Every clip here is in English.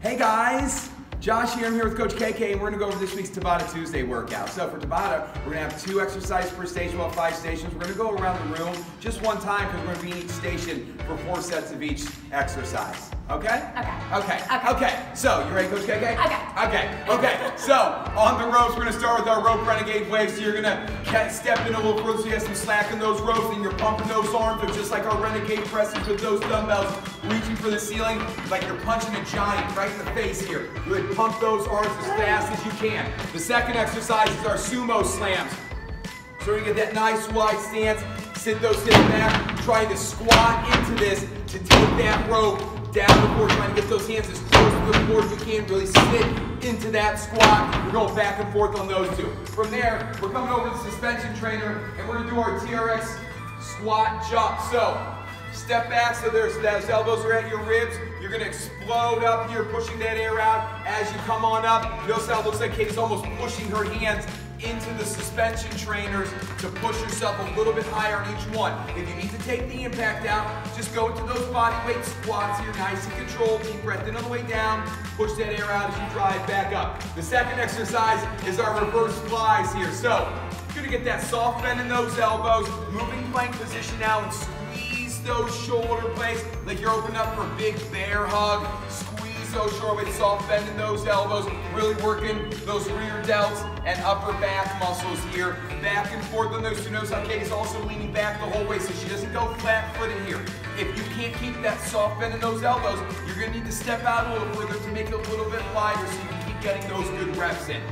Hey guys, Josh here. I'm here with Coach KK, and we're going to go over this week's Tabata Tuesday workout. So for Tabata, we're going to have 2 exercises per station. We'll have 5 stations. We're going to go around the room just one time because we're going to be in each station for 4 sets of each exercise. Okay? Okay. So, you ready, Coach KK? Okay. So, on the ropes, we're going to start with our rope renegade waves. So you're going to step in a little further so you have some slack in those ropes, and you're pumping those arms. They're just like our renegade presses with those dumbbells, reaching for the ceiling like you're punching a giant right in the face here. Good. Pump those arms as fast as you can. The second exercise is our sumo slams. So you get that nice wide stance, sit those hips back, trying to squat into this to take that rope down the floor, trying to get those hands as close to the floor as you can, really sit into that squat. We're going back and forth on those 2. From there, we're coming over to the suspension trainer, and we're going to do our TRX squat jump. So, step back so those elbows are at your ribs. You're going to explode up here, pushing that air out. As you come on up, notice how it looks like Katie's almost pushing her hands into the suspension trainers to push yourself a little bit higher on each one. If you need to take the impact out, just go into those body weight squats here, nice and controlled. Deep breath in on the way down, push that air out as you drive back up. The second exercise is our reverse flies here. So, you're gonna get that soft bend in those elbows, moving plank position now, and squeeze those shoulder blades like you're opening up for a big bear hug. Squeeze those shoulder blades, soft bend in those elbows, really working those rear delts and upper back muscles here. Back and forth on those 2. Notice how Katie's also leaning back the whole way so she doesn't go flat-footed here. If you can't keep that soft bend in those elbows, you're going to need to step out a little further to make it a little bit wider so you can keep getting those good reps in.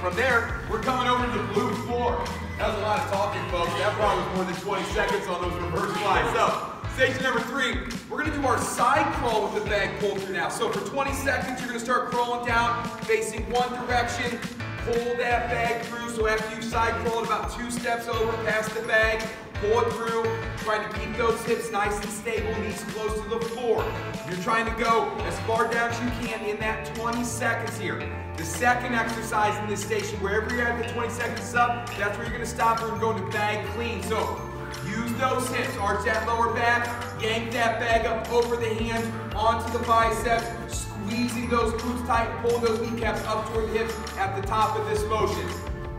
From there, we're coming over to the blue floor. That was a lot of talking, folks. That probably was more than 20 seconds on those reverse flies. So, station number 3, we're going to do our side crawl with the bag pull through now. So for 20 seconds, you're going to start crawling down, facing one direction. Pull that bag through. So after you side crawled about 2 steps over past the bag, pull it through, trying to keep those hips nice and stable, knees close to the floor. You're trying to go as far down as you can in that 20 seconds here. The second exercise in this station, wherever you're at the 20 seconds up, that's where you're going to stop and go into bag clean. So use those hips, arch that lower back, yank that bag up over the hands, onto the biceps, squeezing those glutes tight, pull those kneecaps up toward the hips at the top of this motion.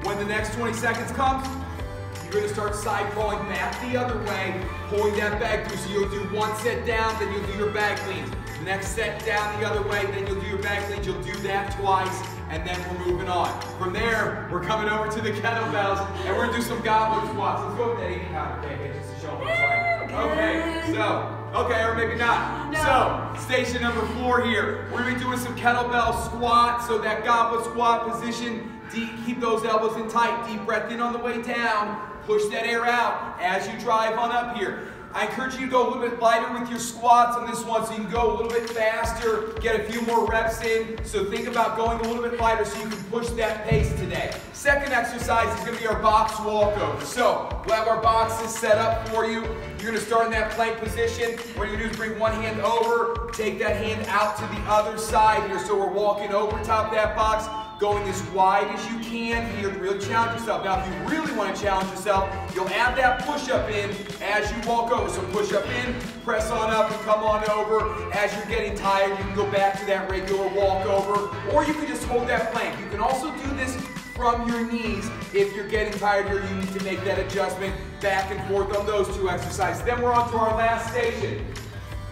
When the next 20 seconds comes, you're going to start side crawling back the other way, pulling that bag through. So you'll do 1 set down, then you'll do your bag cleans. The next set down the other way, then you'll do your bag cleans. You'll do that twice, and then we're moving on. From there, we're coming over to the kettlebells, and we're going to do some goblet squats. Let's go with that 80-pound KK just to show them what it's like. Okay, or maybe not. No. So, station number 4 here. We're going to be doing some kettlebell squats. So that goblet squat position, keep those elbows in tight. Deep breath in on the way down. Push that air out as you drive on up here. I encourage you to go a little bit lighter with your squats on this one so you can go a little bit faster, get a few more reps in. So think about going a little bit lighter so you can push that pace today. Second exercise is going to be our box walkover. So we'll have our boxes set up for you. You're going to start in that plank position. What you're going to do is bring one hand over, take that hand out to the other side here. So we're walking over top that box, going as wide as you can here to really challenge yourself. Now, if you really want to challenge yourself, you'll add that push-up in as you walk over. So push up in, press on up, and come on over. As you're getting tired, you can go back to that regular walk over, or you can just hold that plank. You can also do this from your knees. If you're getting tired here, you need to make that adjustment back and forth on those 2 exercises. Then we're on to our last station.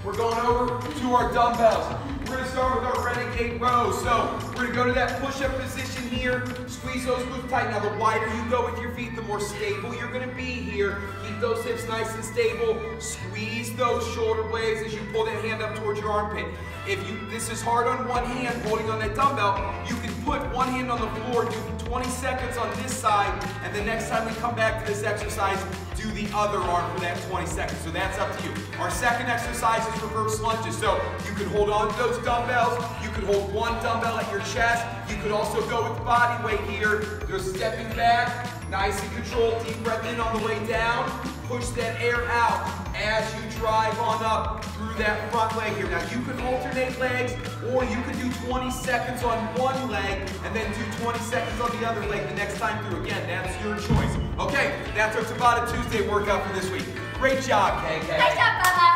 We're going over to our dumbbells. We're going to start with our renegade rows. So we're going to go to that push-up position here. Squeeze those glutes tight. Now the wider you go with your feet, the more stable you're going to be here. Keep those hips nice and stable. Squeeze those shoulder blades as you pull that hand up towards your armpit. If this is hard on one hand, holding on that dumbbell, you can put one hand on the floor, do 20 seconds on this side, and the next time we come back to this exercise, do the other arm for that 20 seconds. So that's up to you. Our second exercise is reverse lunges. So you can hold on to those dumbbells. You can hold one dumbbell at your chest. You could also go with body weight here. Just stepping back, nice and controlled. Deep breath in on the way down. Push that air out as you drive on up through that front leg here. Now you can alternate legs, or you can do 20 seconds on one leg and then do 20 seconds on the other leg the next time through. Again, that's your choice. Okay, that's our Tabata Tuesday workout for this week. Great job, KK. Great job, Bubba.